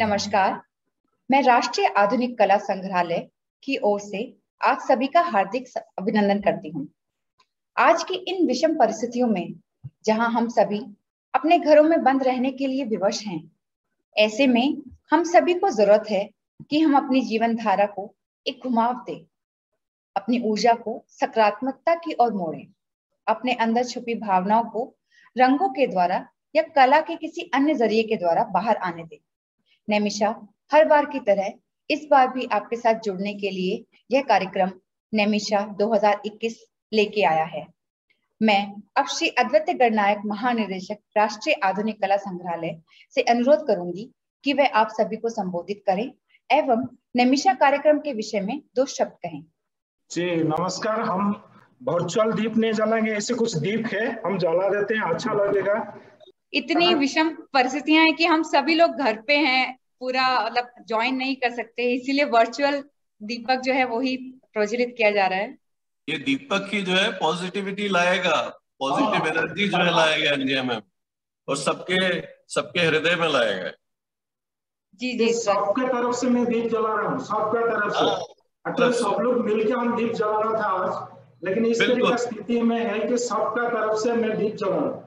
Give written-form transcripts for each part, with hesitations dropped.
नमस्कार। मैं राष्ट्रीय आधुनिक कला संग्रहालय की ओर से आप सभी का हार्दिक अभिनंदन करती हूँ। आज की इन विषम परिस्थितियों में जहां हम सभी अपने घरों में बंद रहने के लिए विवश हैं, ऐसे में हम सभी को जरूरत है कि हम अपनी जीवन धारा को एक घुमाव दें, अपनी ऊर्जा को सकारात्मकता की ओर मोड़ें, अपने अंदर छुपी भावनाओं को रंगों के द्वारा या कला के किसी अन्य जरिए के द्वारा बाहर आने दें। नेमिशा हर बार की तरह इस बार भी आपके साथ जुड़ने के लिए यह कार्यक्रम नेमिशा 2021 लेके आया है। मैं अब श्री अद्वितीय गणनायक महानिदेशक राष्ट्रीय आधुनिक कला संग्रहालय से अनुरोध करूंगी कि वह आप सभी को संबोधित करें एवं नेमिशा कार्यक्रम के विषय में 2 शब्द कहें। जी नमस्कार। हम वर्चुअल दीप नहीं जलाएंगे, ऐसे कुछ दीप है हम जला देते हैं, अच्छा लगेगा। इतनी विषम परिस्थितियां हैं कि हम सभी लोग घर पे हैं, पूरा मतलब ज्वाइन नहीं कर सकते, इसीलिए वर्चुअल दीपक जो है वही प्रज्वलित किया जा रहा है। ये दीपक की जो है पॉजिटिविटी लाएगा, पॉजिटिव एनर्जी जो है लाएगा इंडिया में और सबके हृदय में लाएगा। जी सबके तरफ से मैं दीप जला रहा हूँ, सबके तरफ से। सब लोग मिलकर हम दीप जला रहा था आज, लेकिन इस तरह की स्थिति में है कि सबका तरफ से मैं दीप जला रहा हूँ।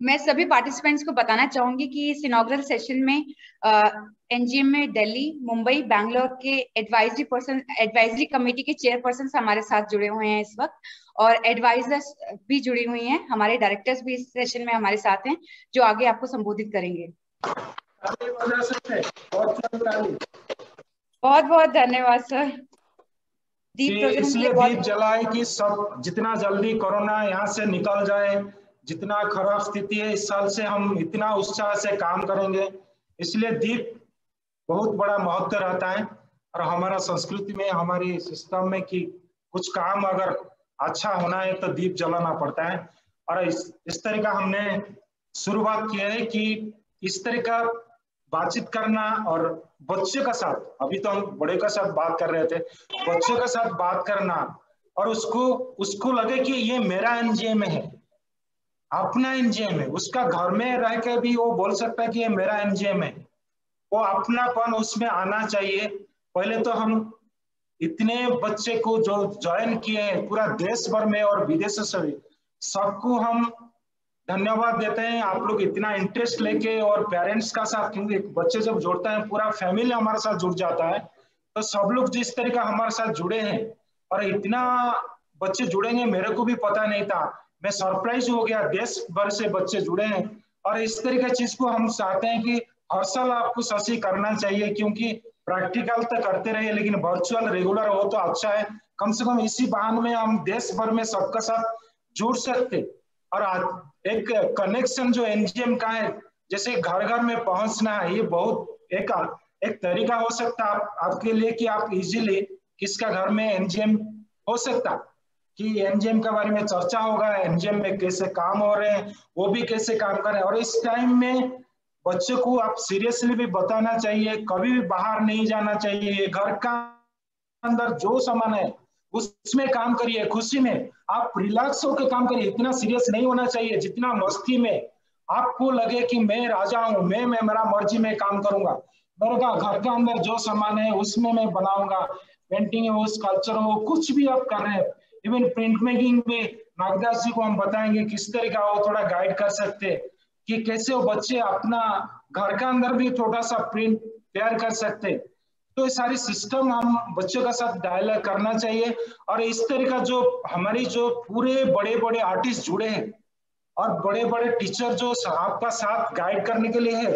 मैं सभी पार्टिसिपेंट्स को बताना चाहूंगी कि इस इनॉग्रल सेशन में एनजीएम में दिल्ली, मुंबई, बैंगलोर के एडवाइजरी कमेटी के चेयरपर्सन हमारे साथ जुड़े हुए हैं इस वक्त, और एडवाइजर्स भी जुड़ी हुई हैं। हमारे डायरेक्टर्स भी इस सेशन में हमारे साथ हैं जो आगे आपको संबोधित करेंगे। बहुत बहुत धन्यवाद सर। दीप जलाए कि सब जितना जल्दी कोरोना यहाँ से निकल जाए। जितना खराब स्थिति है इस साल से हम इतना उत्साह से काम करेंगे, इसलिए दीप बहुत बड़ा महत्व रहता है। और हमारा संस्कृति में, हमारी सिस्टम में कि कुछ काम अगर अच्छा होना है तो दीप जलाना पड़ता है। और इस तरह का हमने शुरुआत किया है कि इस तरह का बातचीत करना और बच्चे का साथ, अभी तो हम बड़े का साथ बात कर रहे थे, बच्चों के साथ बात करना और उसको लगे कि ये मेरा एनजीएम है, अपना एनजीएम है। उसका घर में रह के भी वो बोल सकता है कि ये मेरा एनजीएम है। वो अपनापन उसमें आना चाहिए। पहले तो हम इतने बच्चे को जो ज्वाइन किए हैं पूरा देश भर में और विदेशों से भी, सबको हम धन्यवाद देते हैं। आप लोग इतना इंटरेस्ट लेके और पेरेंट्स का साथ, क्योंकि बच्चे जब जुड़ता है पूरा फैमिली हमारे साथ जुड़ जाता है, तो सब लोग जिस तरह का हमारे साथ जुड़े हैं और इतना बच्चे जुड़ेंगे मेरे को भी पता नहीं था। मैं सरप्राइज हो गया, देश भर से बच्चे जुड़े हैं। और इस तरह की चीज को हम चाहते हैं कि हर साल आपको सही करना चाहिए, क्योंकि प्रैक्टिकल तो करते रहे लेकिन वर्चुअल रेगुलर हो तो अच्छा है। कम से कम इसी बहाने में हम देश भर में सबका साथ जुड़ सकते। और एक कनेक्शन जो एनजीएम का है, जैसे घर घर में पहुंचना है, ये बहुत एक तरीका हो सकता है आपके लिए कि आप इजीली किसका घर में एनजीएम हो सकता कि एनजीएम के बारे में चर्चा होगा, एनजीएम में कैसे काम हो रहे हैं, वो भी कैसे काम कर रहे हैं। और इस टाइम में बच्चों को आप सीरियसली भी बताना चाहिए, कभी भी बाहर नहीं जाना चाहिए। घर का अंदर जो सामान है उसमें काम करिए, खुशी में आप रिलैक्स होकर काम करिए। इतना सीरियस नहीं होना चाहिए जितना मस्ती में आपको लगे कि मैं राजा हूं, मैं मेरा मर्जी में काम करूंगा, मेरे घर के अंदर जो सामान है उसमें मैं बनाऊंगा। पेंटिंग हो, स्कल्पचर हो, कुछ भी आप कर रहे हैं। इवन प्रिंट मेकिंग में नागदास जी को हम बताएंगे किस तरह का वो थोड़ा गाइड कर सकते हैं कि कैसे वो बच्चे अपना घर के अंदर भी थोड़ा सा प्रिंट तैयार कर सकते हैं। तो ये सारी सिस्टम हम बच्चों का साथ डायलॉग करना चाहिए। और इस तरह का जो हमारी जो पूरे बड़े बड़े आर्टिस्ट जुड़े हैं और बड़े बड़े टीचर जो आपका साथ गाइड करने के लिए है,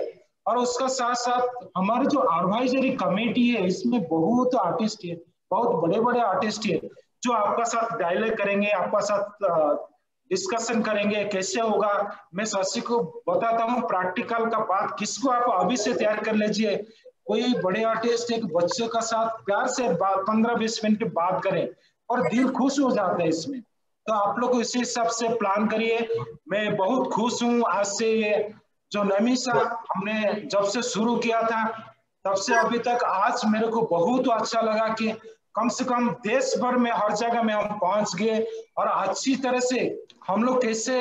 और उसका साथ साथ हमारी जो एडवाइजरी कमेटी है, इसमें बहुत आर्टिस्ट है, बहुत बड़े बड़े आर्टिस्ट है जो आपका साथ डायलॉग करेंगे, आपका साथ डिस्कशन करेंगे कैसे होगा। मैं शशि को बताता हूँ प्रैक्टिकल का बात, किसको आप अभी से तैयार कर लीजिए। कोई बड़े आर्टिस्ट एक बच्चे का साथ प्यार से 15-20 मिनट बात करें और दिल खुश हो जाता है इसमें। तो आप लोग इसी हिसाब से प्लान करिए। मैं बहुत खुश हूँ आज से, ये जो नेमिशा हमने जब से शुरू किया था तब से अभी तक आज मेरे को बहुत अच्छा लगा कि कम से कम देश भर में हर जगह में हम पहुंच गए। और अच्छी तरह से हम लोग कैसे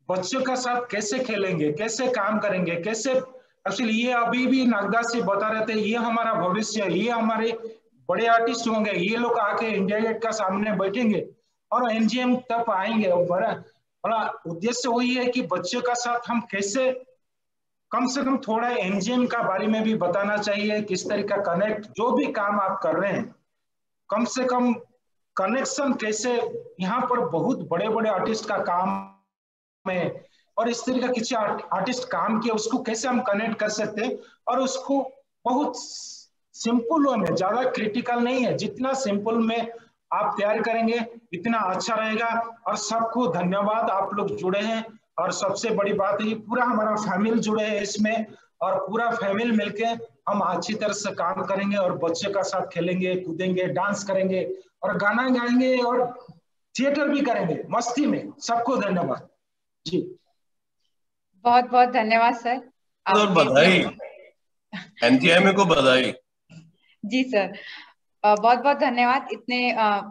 बच्चों का साथ कैसे खेलेंगे, कैसे काम करेंगे, कैसे एक्चुअली ये अभी भी नागदास से बता रहे थे, ये हमारा भविष्य है, ये हमारे बड़े आर्टिस्ट होंगे, ये लोग आके इंडिया गेट का सामने बैठेंगे और एनजीएम तक आएंगे। और बड़ा बड़ा उद्देश्य वही है कि बच्चों का साथ हम कैसे कम से कम थोड़ा एनजीएम का बारे में भी बताना चाहिए, किस तरह का कनेक्ट, जो भी काम आप कर रहे हैं कम से कम कनेक्शन कैसे, यहाँ पर बहुत बड़े बड़े आर्टिस्ट का काम है और इस तरह का किसी आर्टिस्ट काम किया उसको कैसे हम कनेक्ट कर सकते हैं, और उसको बहुत सिंपल वे में, ज्यादा क्रिटिकल नहीं है, जितना सिंपल में आप तैयार करेंगे इतना अच्छा रहेगा। और सबको धन्यवाद, आप लोग जुड़े हैं, और सबसे बड़ी बात है पूरा हमारा फैमिली जुड़े है इसमें, और पूरा फैमिली मिलके हम अच्छी तरह से काम करेंगे और बच्चे का साथ खेलेंगे, कूदेंगे, डांस करेंगे और गाना गाएंगे और थिएटर भी करेंगे मस्ती में। सबको धन्यवाद जी। बहुत बहुत धन्यवाद सर। और बधाई, एनजीएमए को बधाई। जी सर, बहुत बहुत धन्यवाद इतने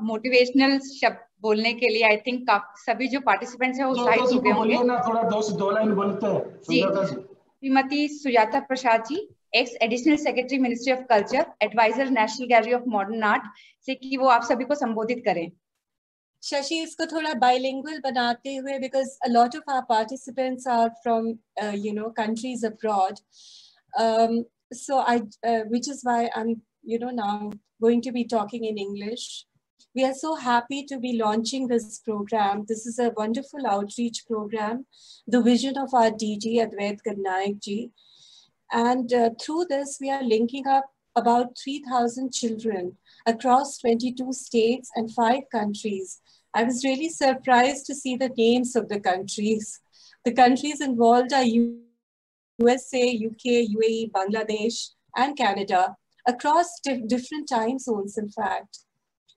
मोटिवेशनल शब्द बोलने के लिए। आई थिंक सभी जो पार्टिसिपेंट्स हैं वो उत्साहित हो गए होंगे। थोड़ा दो लाइन बोलते हैं जी। Shrimati Sujata Prasad ji, ex additional secretary ministry of culture, adviser national gallery of modern art, से कि वो आप सभी को संबोधित करें। शशि, इसको थोड़ा बाइलिंगुअल बनाते हुए, because a lot of our participants are from countries abroad, so which is why I'm now going to be talking in English. We are so happy to be launching this program. This is a wonderful outreach program, the vision of our DG Advait Gadnaik ji, and through this we are linking up about 3,000 children across 22 states and 5 countries. I was really surprised to see the names of the countries. The countries involved are USA, UK, UAE, Bangladesh, and Canada, across different time zones, in fact.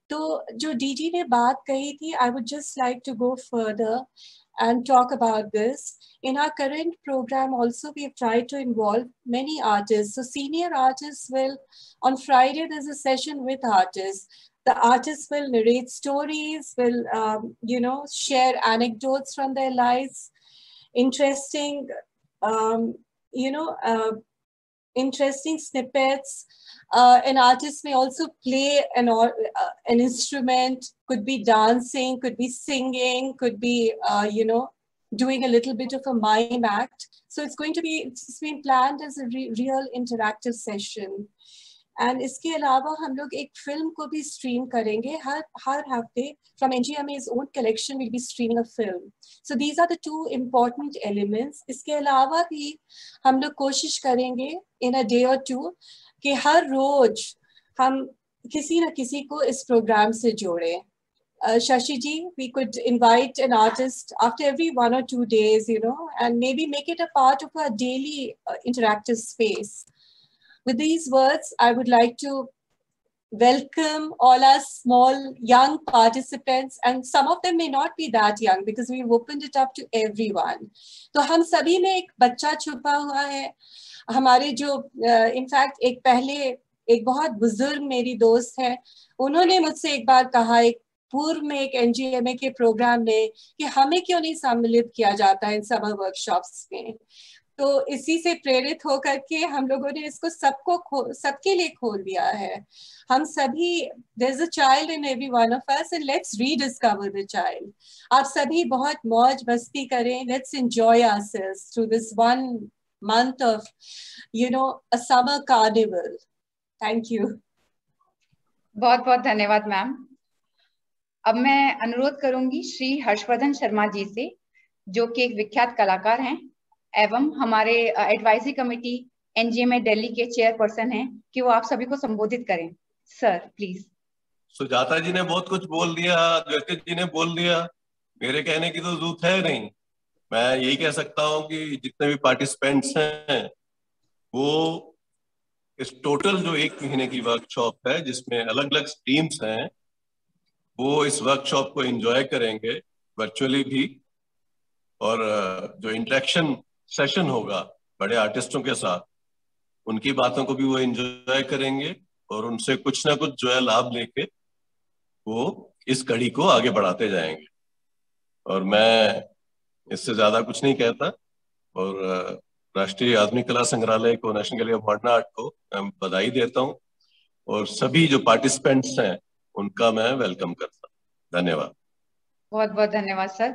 So, जो DG ने बात कही थी, I would just like to go further and talk about this. In our current program also, we have tried to involve many artists. So senior artists will, on Friday, there's a session with artists. The artists will narrate stories, will, share anecdotes from their lives, interesting, interesting snippets. An artist may also play an instrument, could be dancing, could be singing, could be, doing a little bit of a mime act. So it's been planned as a real interactive session. And इसके अलावा हम लोग एक film को भी stream करेंगे हर हफ्ते. From NGMA's own collection we'll be streaming a film. So these are the 2 important elements. इसके अलावा भी हम लोग कोशिश करेंगे in a day or 2 कि हर रोज हम किसी न किसी को इस प्रोग्राम से जोड़ें. Shashi ji, we could invite an artist after every 1 or 2 days, and maybe make it a part of our daily interactive space. With these words, I would like to welcome all our small young participants, and some of them may not be that young because we've opened it up to everyone. तो हम सभी में एक बच्चा छुपा हुआ है. हमारे जो इनफैक्ट एक बहुत बुजुर्ग मेरी दोस्त है, उन्होंने मुझसे एक बार कहा एक पूर्व में एक एनजीएमए के प्रोग्राम में कि हमें क्यों नहीं सम्मिलित किया जाता इन समर वर्कशॉप्स में. तो इसी से प्रेरित होकर के हम लोगों ने इसको सबके लिए खोल दिया है. हम सभी, there's a child in every one of us, and let's rediscover the child. आप सभी बहुत मौज मस्ती करें. Let's enjoy ourselves through this 1 month of, a summer carnival. Thank you. बहुत बहुत धन्यवाद मैम. अब मैं अनुरोध करूंगी श्री हर्षवर्धन शर्मा जी से, जो कि एक विख्यात कलाकार हैं एवं हमारे एडवाइजरी कमेटी एनजीएमए दिल्ली के चेयरपर्सन हैं, कि वो आप सभी को संबोधित करें. Sir please. सुजाता जी ने बहुत कुछ बोल दिया, अद्वैत जी ने बोल दिया, मेरे कहने की तो जरूरत है नहीं. मैं यही कह सकता हूं कि जितने भी पार्टिसिपेंट्स हैं वो इस टोटल जो 1 महीने की वर्कशॉप है जिसमें अलग अलग टीम्स हैं, वो इस वर्कशॉप को एंजॉय करेंगे वर्चुअली भी, और जो इंटरेक्शन सेशन होगा बड़े आर्टिस्टों के साथ, उनकी बातों को भी वो एंजॉय करेंगे और उनसे कुछ ना कुछ जो है लाभ लेके वो इस कड़ी को आगे बढ़ाते जाएंगे. और मैं इससे ज्यादा कुछ नहीं कहता और राष्ट्रीय आधुनिक कला संग्रहालय को, national gallery of modern art को मैं बधाई देता हूँ और सभी जो पार्टिसिपेंट्स हैं उनका मैं वेलकम करता हूँ। धन्यवाद। बहुत बहुत धन्यवाद सर।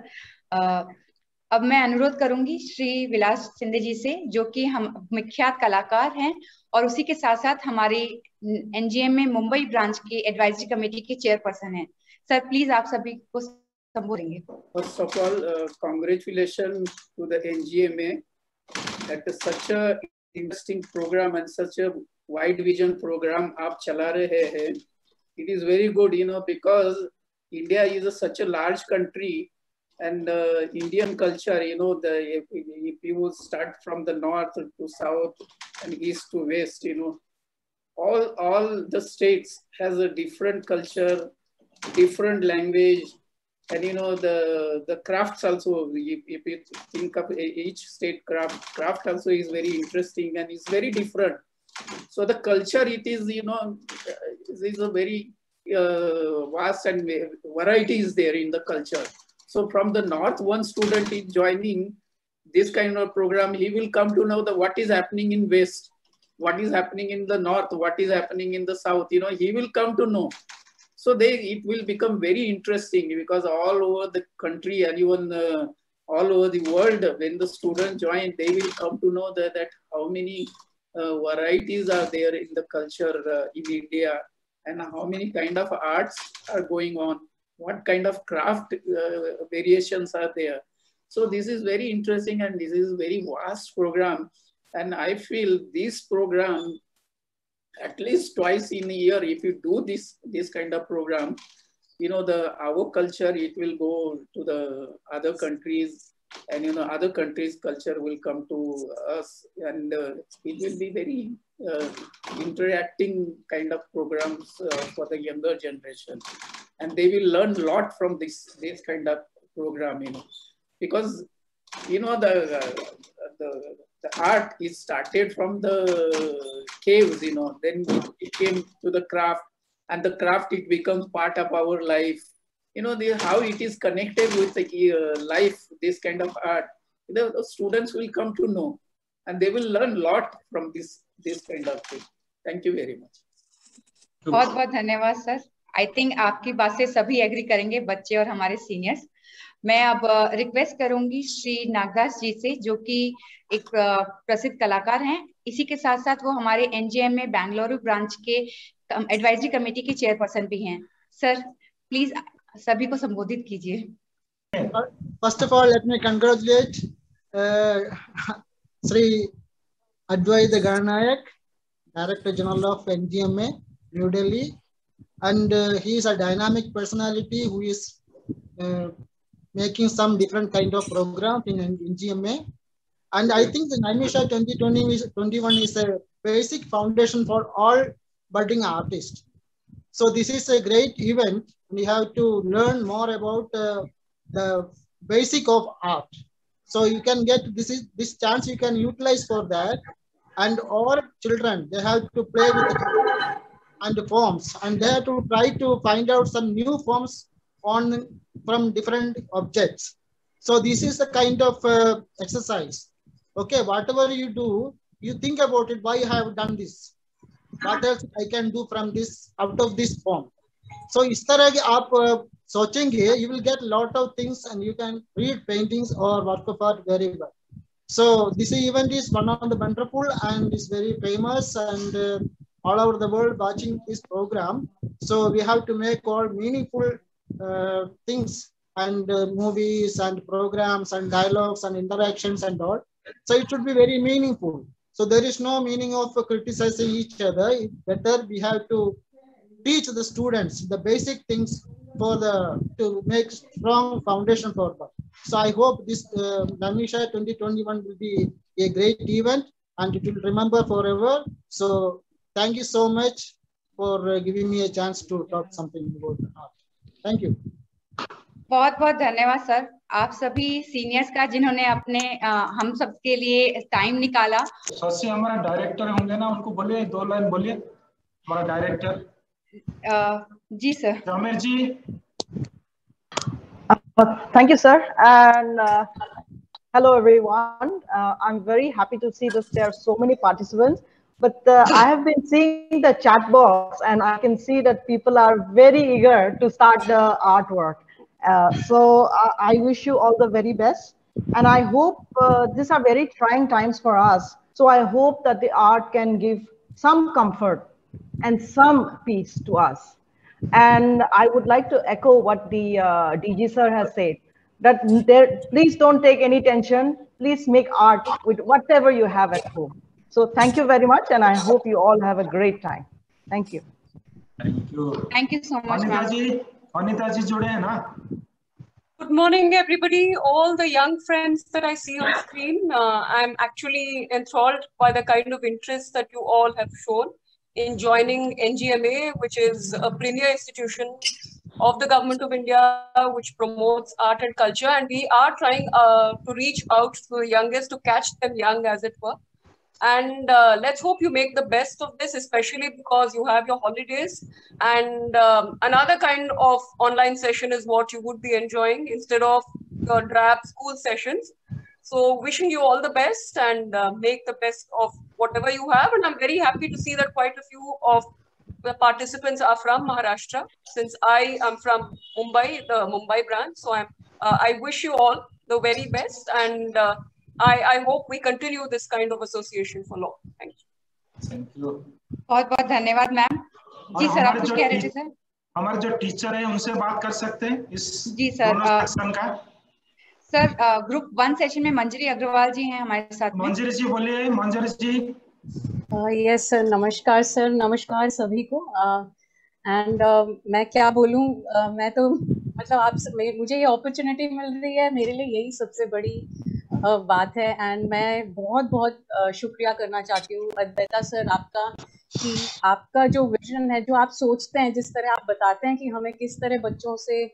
अब मैं अनुरोध करूंगी श्री विलास शिंदे जी से, जो कि हम विख्यात कलाकार हैं और उसी के साथ साथ हमारी एनजीएम में मुंबई ब्रांच की एडवाइजरी कमेटी के चेयरपर्सन हैं। सर प्लीज आप सभी को संबोधेंगे। First of all congratulation to the NGMA at such a interesting program and such a wide vision program आप चला रहे हैं. It is very good, you know, because India is such a large country and Indian culture, you know, if you start from the north to south and east to west, you know, all the states has a different culture, different language, and you know the crafts also. If you think of each state craft also is very interesting and is very different. So the culture, it is, you know, is a very vast and variety is there in the culture. So from the north, one student is joining this kind of program, he will come to know what is happening in west, what is happening in the north, what is happening in the south, you know, he will come to know. So it will become very interesting, because all over the country and even all over the world, when the students join, they will come to know that how many varieties are there in the culture in India, and how many kind of arts are going on, what kind of craft variations are there. So this is very interesting and this is very vast program. And I feel this program, at least twice in a year, if you do this kind of program, you know, our culture, it will go to the other countries, and you know, other countries' culture will come to us, and it will be very interacting kind of programs for the younger generation, and they will learn a lot from this kind of program, you know, because you know the art is started from the caves, you know, then it came to the craft, and the craft, it becomes part of our life. You know, how it is connected with the life, this kind of art, the students will come to know, and they will learn a lot from this kind of thing. Thank you very much. बहुत बहुत धन्यवाद sir. I think आपकी बात से सभी agree करेंगे, बच्चे और हमारे सीनियर्स। मैं अब रिक्वेस्ट करूंगी श्री नागदास जी से, जो कि एक प्रसिद्ध कलाकार हैं, इसी के साथ साथ वो हमारे एनजीएम में बेंगलुरु ब्रांच के एडवाइजरी कमेटी के चेयरपर्सन भी हैं। सर प्लीज सभी को संबोधित कीजिए। First of all, let me congratulate Sri Advait Gananayak, Director General of NGMA, New Delhi, and he is a dynamic personality who is making some different kind of program in NGMA. And I think the NIMESHA 2021 is a basic foundation for all budding artists. So this is a great event. We have to learn more about the basic of art. So you can get this chance, you can utilize for that. And all children, they have to play with the and the forms, and they have to try to find out some new forms from different objects. So this is the kind of exercise. Okay, whatever you do, you think about it, why I have done this? What else I can do from this, out of this form? So इस तरह के आप सोचेंगे, you will get a lot of things, and you can read paintings or work of art very well. So this event is one of the wonderful and is very famous, and all over the world watching this program. So we have to make all meaningful things, and movies and programs and dialogues and interactions and all. So it should be very meaningful. So there is no meaning of criticizing each other. It's better we have to teach the students the basic things to make strong foundation for them. So I hope this NIMESHA 2021 will be a great event, and it will remember forever. So thank you so much for giving me a chance to talk something about art. Thank you. बहुत बहुत धन्यवाद sir, आप सभी seniors का, जिन्होंने अपने हम सब के लिए टाइम निकाला। शशि हमारा डायरेक्टर होंगे ना, उनको बोलिए 2 लाइन बोलिए, हमारा डायरेक्टर। जी sir. Ramesh ji. Thank you, sir. And Hello, everyone. I'm very happy to see that there are so many participants. But I have been seeing the chat box, and I can see that people are very eager to start the artwork. So I wish you all the very best. And I hope these are very trying times for us. So I hope that the art can give some comfort and some peace to us. And I would like to echo what the DG sir has said, that please don't take any tension. Please make art with whatever you have at home. So thank you very much, and I hope you all have a great time. Thank you. Thank you. Thank you so much, ma'am. Anita ji जुड़े हैं ना? Good morning, everybody. All the young friends that I see on screen, I'm actually enthralled by the kind of interest that you all have shown in joining NGMA, which is a premier institution of the Government of India, which promotes art and culture. And we are trying to reach out to the youngest, to catch them young, as it were. And let's hope you make the best of this, especially because you have your holidays. And another kind of online session is what you would be enjoying instead of your drab school sessions. So wishing you all the best and make the best of whatever you have. And I'm very happy to see that quite a few of the participants are from Maharashtra, since I am from Mumbai, the Mumbai branch. So I wish you all the very best, and I hope we continue this kind of association for long. Thank you. Thank you. बहुत बहुत धन्यवाद ma'am. जी sir, आप कुछ कह रहे थे sir? हमारे जो टीचर है उनसे बात कर सकते हैं इस जी सर, दोनों सेक्शन का। सर ग्रुप 1 सेशन में मंजरी अग्रवाल जी हैं हमारे साथ में। मंजरी जी बोलिए। मंजरी जी। यस सर, नमस्कार सर, नमस्कार सभी को। एंड मैं क्या बोलूं, मैं तो मतलब आप मुझे ये अपॉर्चुनिटी मिल रही है, मेरे लिए यही सबसे बड़ी बात है। एंड मैं बहुत बहुत शुक्रिया करना चाहती हूँ अद्वैता सर आपका, कि आपका जो विजन है, जो आप सोचते हैं, जिस तरह आप बताते हैं कि हमें किस तरह बच्चों से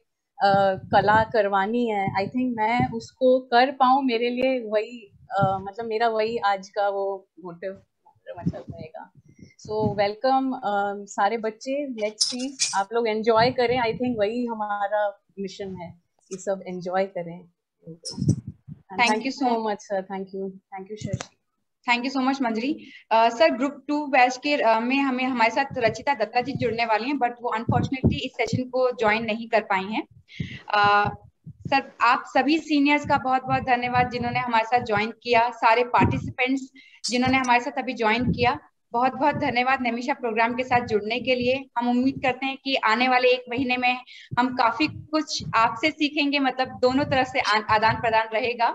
कला करवानी है, आई थिंक मैं उसको कर पाऊँ, मेरे लिए वही मतलब मेरा वही आज का वो मोटिव मतलब रहेगा। सो वेलकम सारे बच्चे, लेट्स सी आप लोग एंजॉय करें, आई थिंक वही हमारा मिशन है कि सब एंजॉय करें। Thank you so much sir. Thank you Shashi. Thank you so much Manjari. Sir group 2 batch के में हमारे साथ रचिता दत्ता जी जुड़ने वाली हैं, बट वो अनफॉर्चुनेटली इस सेशन को ज्वाइन नहीं कर पाई हैं। सर आप सभी सीनियर्स का बहुत बहुत धन्यवाद जिन्होंने हमारे साथ ज्वाइन किया, सारे पार्टिसिपेंट्स जिन्होंने हमारे साथ अभी ज्वाइन किया, बहुत बहुत धन्यवाद निमिषा प्रोग्राम के साथ जुड़ने के लिए। हम उम्मीद करते हैं कि आने वाले 1 महीने में हम काफी कुछ आपसे सीखेंगे, मतलब दोनों तरफ से आदान प्रदान रहेगा।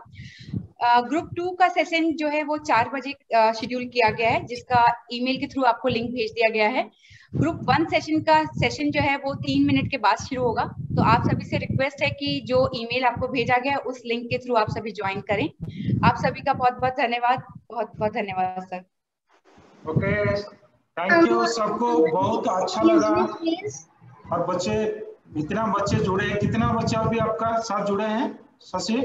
ग्रुप 2 का सेशन जो है वो 4 बजे शेड्यूल किया गया है, जिसका ईमेल के थ्रू आपको लिंक भेज दिया गया है। ग्रुप 1 सेशन का सेशन जो है वो 3 मिनट के बाद शुरू होगा, तो आप सभी से रिक्वेस्ट है कि जो ईमेल आपको भेजा गया है उस लिंक के थ्रू आप सभी ज्वाइन करें। आप सभी का बहुत बहुत धन्यवाद, बहुत बहुत धन्यवाद सर। ओके, थैंक यू सबको, बहुत अच्छा लगा। और बच्चे, इतना बच्चे जुड़े, कितना बच्चे अभी आपका साथ जुड़े हैं शशि?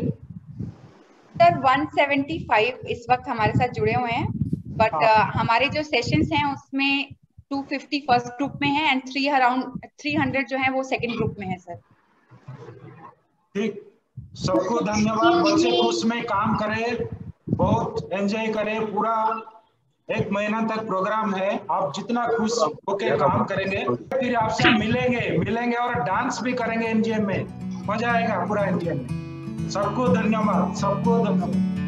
सर 175 इस वक्त हमारे साथ जुड़े हुए हैं, बट हमारे जो सेशंस हैं उसमें 250 फर्स्ट ग्रुप में है एंड 300 जो है वो सेकंड ग्रुप में है सर। ठीक, सबको धन्यवाद। बच्चे खुश में काम करें, बहुत एंजॉय करें। पूरा 1 महीना तक प्रोग्राम है, आप जितना खुश होकर काम करेंगे, फिर आपसे मिलेंगे और डांस भी करेंगे एनजीएम में, मजा आएगा पूरा एनजीएम में। सबको धन्यवाद, सबको धन्यवाद।